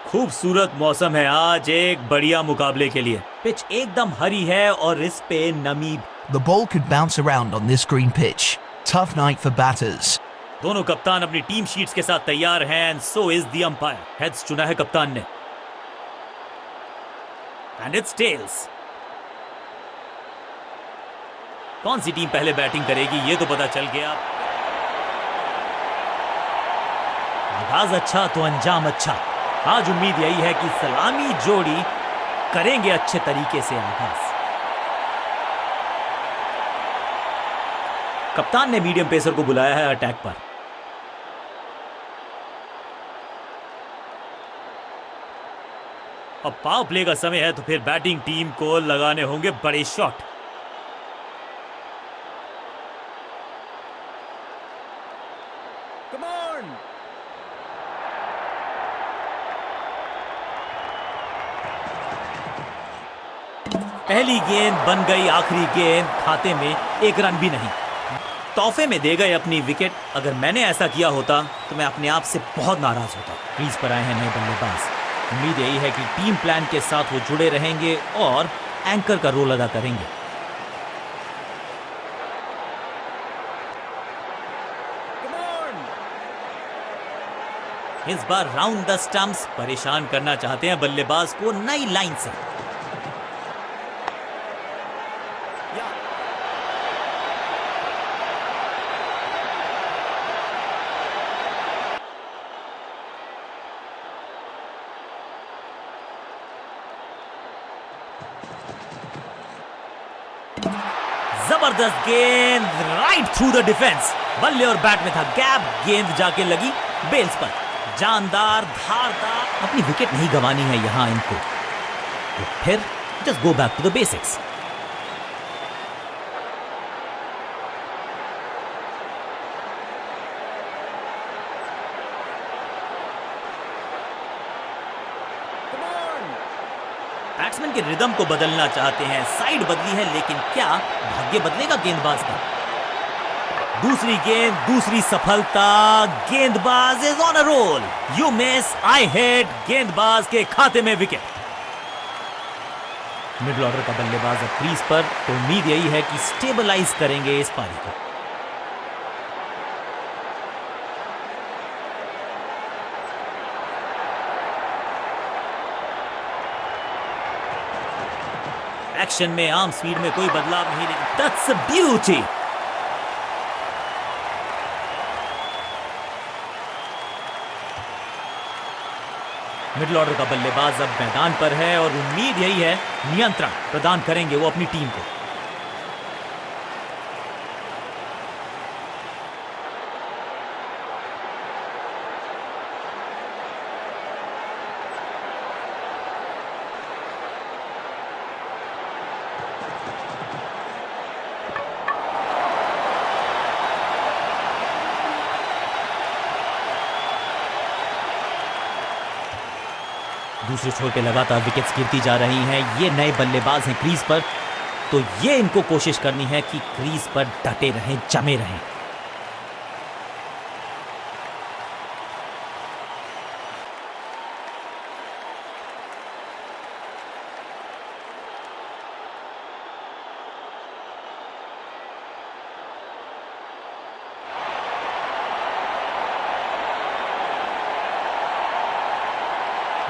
खूबसूरत मौसम है आज एक बढ़िया मुकाबले के लिए। पिच एकदम हरी है और इस पे नमी। The ball could bounce around on this green pitch. Tough night for batters. दोनों कप्तान अपनी टीम शीट्स के साथ तैयार हैं and so is the umpire. Heads चुना है कप्तान ने एंड इट्स टेल्स। कौन सी टीम पहले बैटिंग करेगी ये तो पता चल गया। आगाज अच्छा तो अंजाम अच्छा। आज उम्मीद यही है कि सलामी जोड़ी करेंगे अच्छे तरीके से आगाज। कप्तान ने मीडियम पेसर को बुलाया है अटैक पर। अब पावर प्ले का समय है तो फिर बैटिंग टीम को लगाने होंगे बड़े शॉट। पहली गेंद बन गई आखिरी गेंद, खाते में एक रन भी नहीं। तोहफे में दे गए अपनी विकेट। अगर मैंने ऐसा किया होता तो मैं अपने आप से बहुत नाराज होता। क्रीज पर आए हैं नए बल्लेबाज। उम्मीद यही है कि टीम प्लान के साथ वो जुड़े रहेंगे और एंकर का रोल अदा करेंगे। इस बार राउंड द स्टंप्स परेशान करना चाहते हैं बल्लेबाज को नई लाइन से। जबरदस्त गेंद राइट थ्रू द डिफेंस। बल्ले और बैट में था गैप, गेंद जाके लगी बेल्स पर। जानदार धारदार। अपनी विकेट नहीं गंवानी है यहां इनको, तो फिर just go back to the basics. Batsman के रिदम को बदलना चाहते हैं। साइड बदली है लेकिन क्या भाग्य बदलेगा गेंदबाज का। दूसरी गेंद, दूसरी सफलता। गेंदबाज is on a roll. You miss, I hit. गेंदबाज के खाते में विकेट। मिडिल ऑर्डर का बल्लेबाज अब क्रीज पर, तो उम्मीद यही है कि स्टेबलाइज करेंगे इस पारी को। एक्शन में आर्म स्पीड में कोई बदलाव नहीं। That's a beauty. Middle order का बल्लेबाज अब मैदान पर है और उम्मीद यही है नियंत्रण प्रदान करेंगे वो अपनी टीम को। दूसरे छोर पे लगातार विकेट्स गिरती जा रही हैं। ये नए बल्लेबाज हैं क्रीज पर, तो ये इनको कोशिश करनी है कि क्रीज पर डटे रहें, जमे रहें।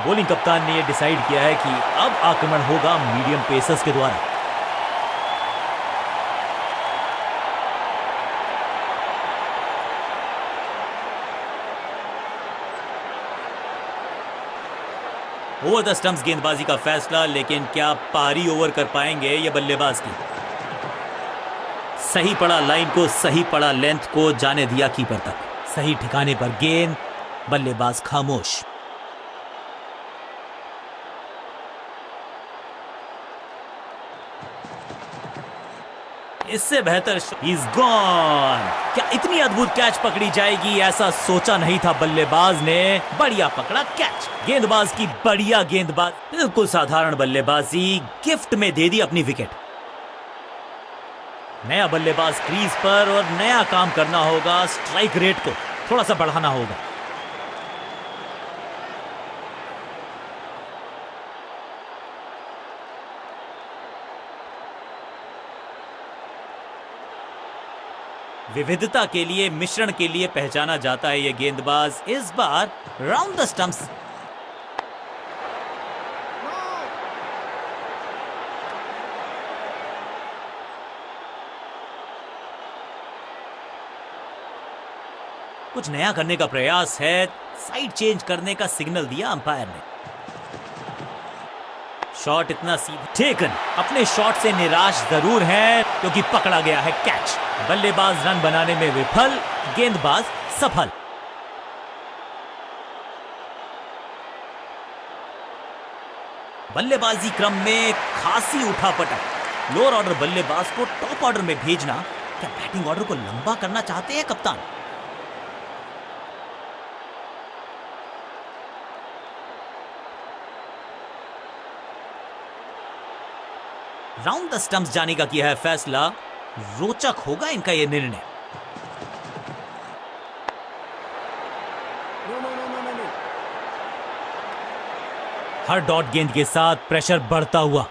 बॉलिंग कप्तान ने यह डिसाइड किया है कि अब आक्रमण होगा मीडियम पेसर्स के द्वारा। ओवर द स्टंप्स गेंदबाजी का फैसला, लेकिन क्या पारी ओवर कर पाएंगे ये बल्लेबाज की। सही पड़ा लाइन को, सही पड़ा लेंथ को, जाने दिया कीपर तक। सही ठिकाने पर गेंद, बल्लेबाज खामोश। इससे बेहतर इज गॉन। क्या इतनी अद्भुत कैच पकड़ी जाएगी, ऐसा सोचा नहीं था बल्लेबाज ने। बढ़िया पकड़ा कैच। गेंदबाज की बढ़िया गेंदबाज। बिल्कुल साधारण बल्लेबाजी, गिफ्ट में दे दी अपनी विकेट। नया बल्लेबाज क्रीज पर और नया काम करना होगा। स्ट्राइक रेट को थोड़ा सा बढ़ाना होगा। विविधता के लिए, मिश्रण के लिए पहचाना जाता है ये गेंदबाज। इस बार राउंड द स्टंप्स। कुछ नया करने का प्रयास है, साइड चेंज करने का सिग्नल दिया अंपायर ने। शॉट इतना सीधा टेकन। अपने शॉट से निराश जरूर है क्योंकि पकड़ा गया है कैच। बल्लेबाज रन बनाने में विफल, गेंदबाज सफल। बल्लेबाजी क्रम में खासी उठापटक। लोअर ऑर्डर बल्लेबाज को टॉप ऑर्डर में भेजना। क्या बैटिंग ऑर्डर को लंबा करना चाहते हैं कप्तान? राउंड द स्टंप्स जाने का किया है फैसला। रोचक होगा इनका यह निर्णय। हर डॉट गेंद के साथ प्रेशर बढ़ता हुआ।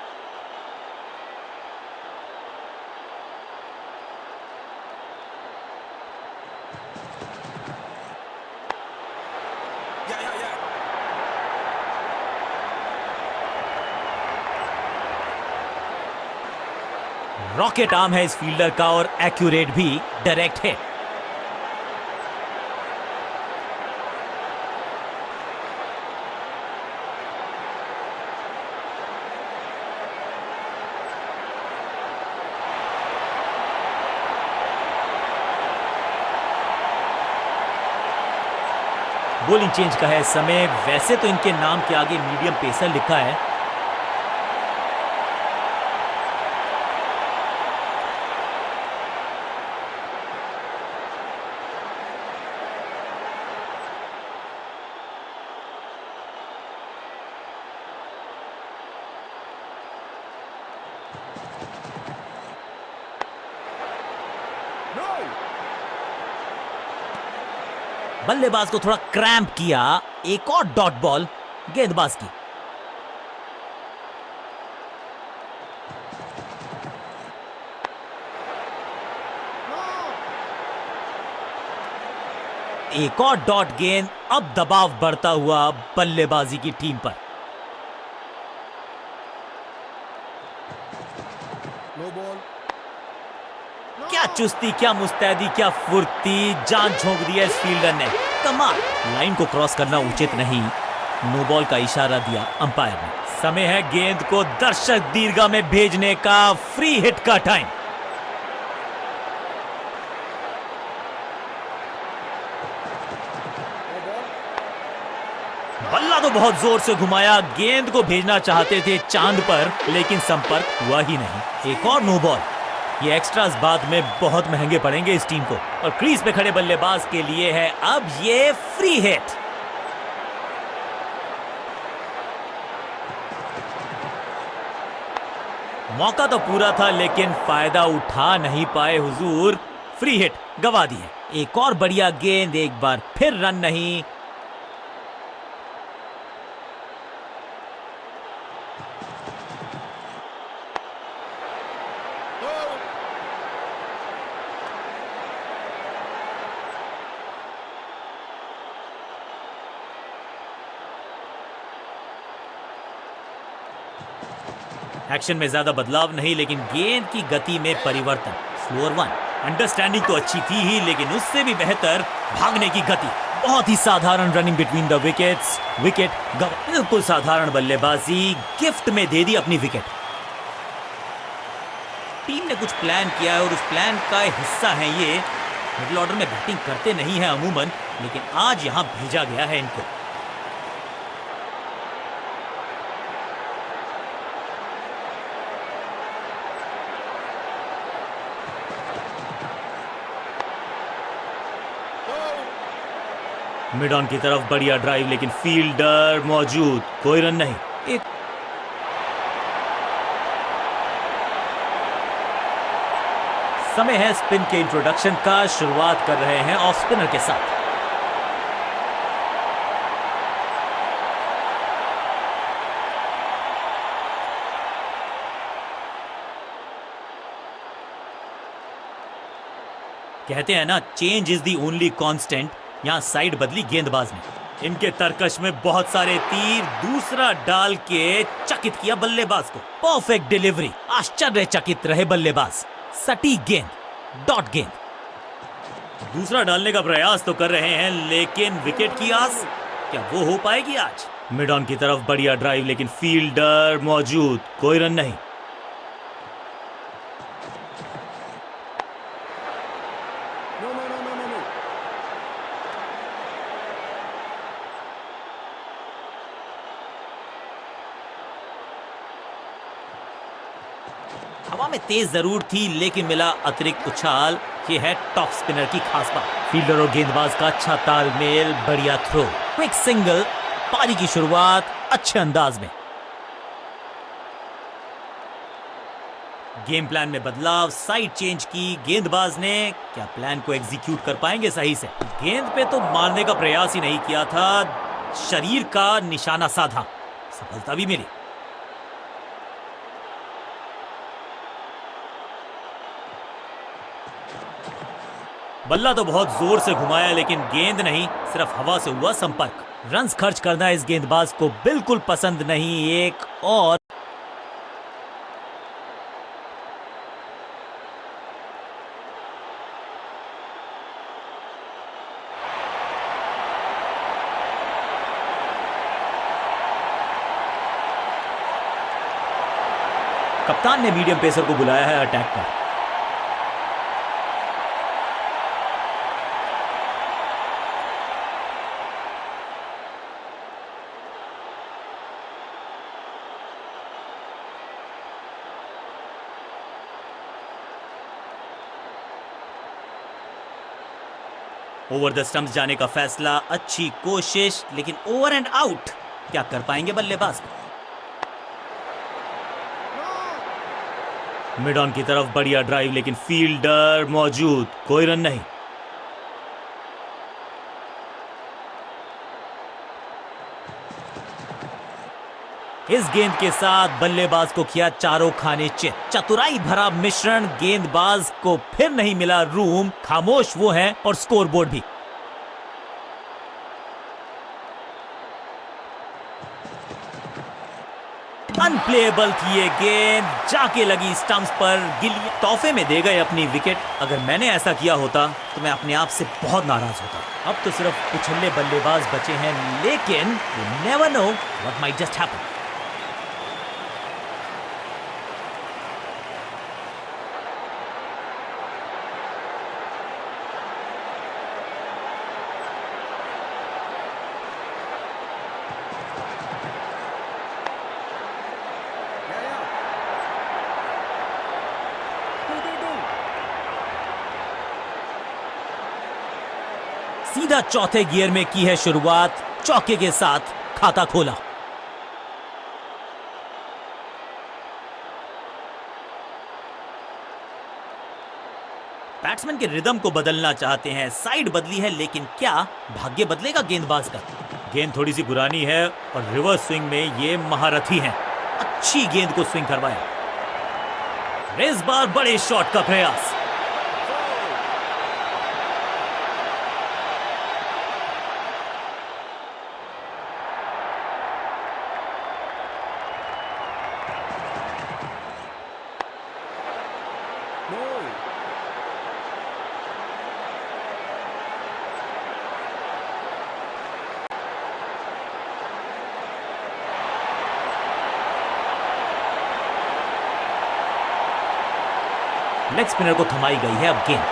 रॉकेट आर्म है इस फील्डर का और एक्यूरेट भी, डायरेक्ट है। बॉलिंग चेंज का है समय। वैसे तो इनके नाम के आगे मीडियम पेसर लिखा है। बल्लेबाज को थोड़ा क्रैम्प किया। एक और डॉट बॉल गेंदबाज की। एक और डॉट गेंद। अब दबाव बढ़ता हुआ बल्लेबाजी की टीम पर। क्या चुस्ती, क्या मुस्तैदी, क्या फुर्ती, जान झोंक दी है इस फील्डर ने। कमाल। लाइन को क्रॉस करना उचित नहीं। नो बॉल का इशारा दिया अंपायर ने। समय है गेंद को दर्शक दीर्घा में भेजने का। फ्री हिट का टाइम। बल्ला तो बहुत जोर से घुमाया। गेंद को भेजना चाहते थे चांद पर, लेकिन संपर्क हुआ ही नहीं। एक और नो बॉल। ये एक्स्ट्रास बाद में बहुत महंगे पड़ेंगे इस टीम को। और क्रीज पे खड़े बल्लेबाज के लिए है अब ये फ्री हिट। मौका तो पूरा था लेकिन फायदा उठा नहीं पाए हुजूर। फ्री हिट गवा दी है। एक और बढ़िया गेंद, एक बार फिर रन नहीं। एक्शन में ज्यादा बदलाव नहीं, लेकिन गेंद की गति में परिवर्तन। Slower one. अंडरस्टैंडिंग तो अच्छी थी ही, लेकिन उससे भी बेहतर भागने की गति। बहुत ही साधारण running between the wickets. Wicket बिल्कुल साधारण बल्लेबाजी। गिफ्ट में दे दी अपनी विकेट। टीम ने कुछ प्लान किया है और उस प्लान का हिस्सा है ये। मिडिल ऑर्डर में बैटिंग करते नहीं है अमूमन, लेकिन आज यहां भेजा गया है इनको। मिड ऑन की तरफ बढ़िया ड्राइव, लेकिन फील्डर मौजूद। कोई रन नहीं। एक समय है स्पिन के इंट्रोडक्शन का। शुरुआत कर रहे हैं ऑफ स्पिनर के साथ। कहते हैं ना, change is the only constant. यहाँ साइड बदली गेंदबाज ने, इनके तरकश में बहुत सारे तीर, दूसरा डाल के चकित किया बल्लेबाज को। परफेक्ट डिलीवरी, आश्चर्यचकित रहे बल्लेबाज। सटीक गेंद, डॉट गेंद। दूसरा डालने का प्रयास तो कर रहे हैं, लेकिन विकेट की आस क्या वो हो पाएगी आज? मिड ऑन की तरफ बढ़िया ड्राइव, लेकिन फील्डर मौजूद, कोई रन नहीं। हवा में तेज जरूर थी, लेकिन मिला अतिरिक्त उछाल। ये है टॉप स्पिनर की खास बात। फील्डर और गेंदबाज का अच्छा तालमेल, बढ़िया थ्रो, क्विक सिंगल। पारी की शुरुआत अच्छे अंदाज में। गेम प्लान में बदलाव, साइड चेंज की गेंदबाज ने। क्या प्लान को एग्जीक्यूट कर पाएंगे सही से? गेंद पे तो मारने का प्रयास ही नहीं किया था, शरीर का निशाना साधा, सफलता भी मिली। बल्ला तो बहुत जोर से घुमाया, लेकिन गेंद नहीं, सिर्फ हवा से हुआ संपर्क। रन्स खर्च करना इस गेंदबाज को बिल्कुल पसंद नहीं। एक और कप्तान ने मीडियम पेसर को बुलाया है अटैक पर। ओवर द स्टंप्स जाने का फैसला, अच्छी कोशिश, लेकिन ओवर एंड आउट। क्या कर पाएंगे बल्लेबाज? मिड ऑन की तरफ बढ़िया ड्राइव, लेकिन फील्डर मौजूद, कोई रन नहीं। इस गेंद के साथ बल्लेबाज को किया चारों खाने चित। चतुराई भरा मिश्रण, गेंदबाज को फिर नहीं मिला रूम। खामोश वो है और स्कोरबोर्ड भी। अनप्लेएबल थी ये गेंद, जाके लगी स्टंप्स पर। गिली तोहफे में दे गए अपनी विकेट। अगर मैंने ऐसा किया होता तो मैं अपने आप से बहुत नाराज होता। अब तो सिर्फ उछल्ले बल्लेबाज बचे हैं, लेकिन you never know what might just happen. सीधा चौथे गियर में की है शुरुआत, चौके के साथ खाता खोला। बैट्समैन के रिदम को बदलना चाहते हैं, साइड बदली है, लेकिन क्या भाग्य बदलेगा गेंदबाज का? गेंद थोड़ी सी पुरानी है और रिवर्स स्विंग में ये महारथी हैं। अच्छी गेंद को स्विंग करवाया। इस बार बड़े शॉट का प्रयास। लेग स्पिनर को थमाई गई है अब गेंद।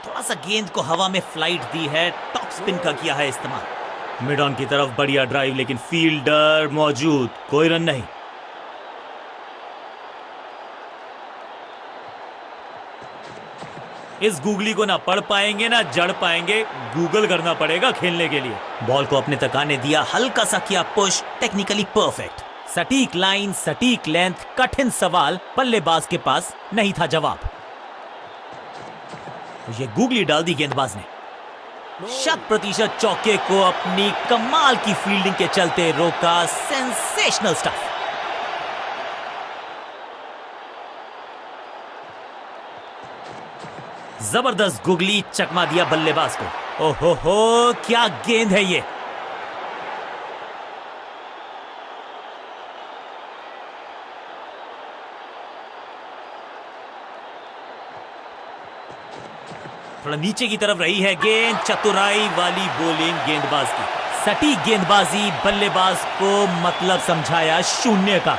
थोड़ा सा गेंद को हवा में फ्लाइट दी है, टॉप स्पिन का किया है इस्तेमाल। मिड ऑन की तरफ बढ़िया ड्राइव, लेकिन फील्डर मौजूद, कोई रन नहीं। इस गूगली को ना पढ़ पाएंगे ना जड़ पाएंगे, गूगल करना पड़ेगा खेलने के लिए। बॉल को अपने तक आने दिया, हल्का सा किया पुश, टेक्निकली परफेक्ट। सटीक लाइन, सटीक लेंथ, कठिन सवाल, बल्लेबाज के पास नहीं था जवाब। ये गूगली डाल दी गेंदबाज ने। 100% चौके को अपनी कमाल की फील्डिंग के चलते रोका। Sensational stuff. जबरदस्त गुगली चकमा दिया बल्लेबाज को। ओहो हो, क्या गेंद है ये। थोड़ा नीचे की तरफ रही है गेंद। चतुराई वाली बॉलिंग गेंदबाज की। सटीक गेंदबाजी बल्लेबाज को मतलब समझाया शून्य का।